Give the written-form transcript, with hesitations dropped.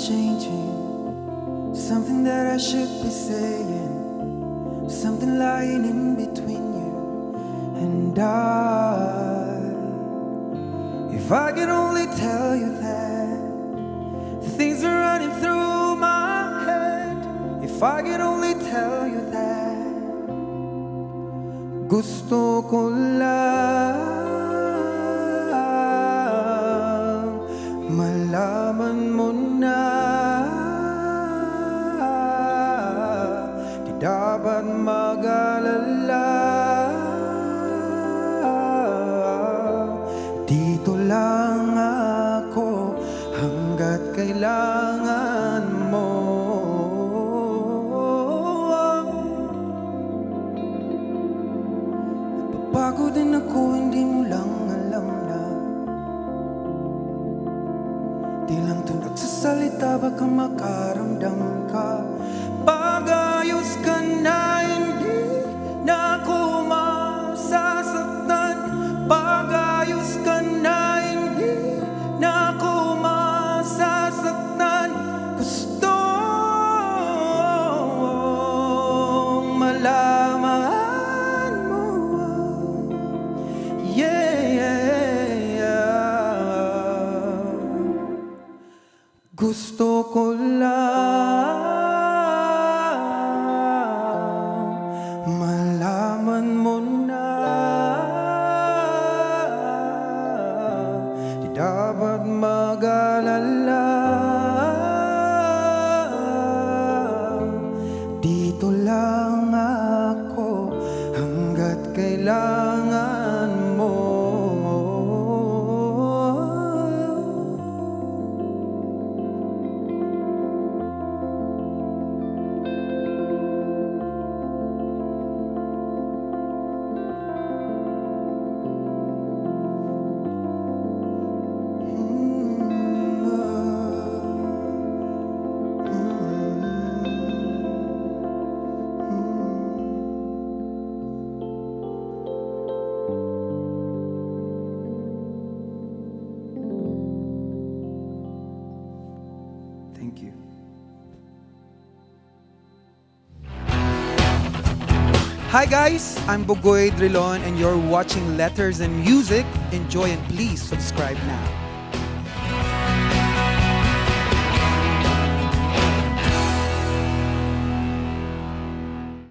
changing, something that I should be saying, something lying in between you and I. If I could only tell you that the things are running through my head, if I could only tell you that gusto ko lang malaman mo na di dapat mag-alala. Dito lang ako hanggat kailangan mo. Napapagod din ako, hindi mo lang alam na di lang to nagsasalita, baka makaramdam ka. Pag-ayos ka na, hindi na ako masasaktan. Pag-ayos ka na, hindi na ako masasaktan. Gustong malaman mo, gusto ko lang malaman mo na di dapat mag-alala. Dito lang ako hanggat kailangan mo. Thank you. Hi guys, I'm Bugoy Drilon and you're watching Letters and Music. Enjoy and please subscribe now.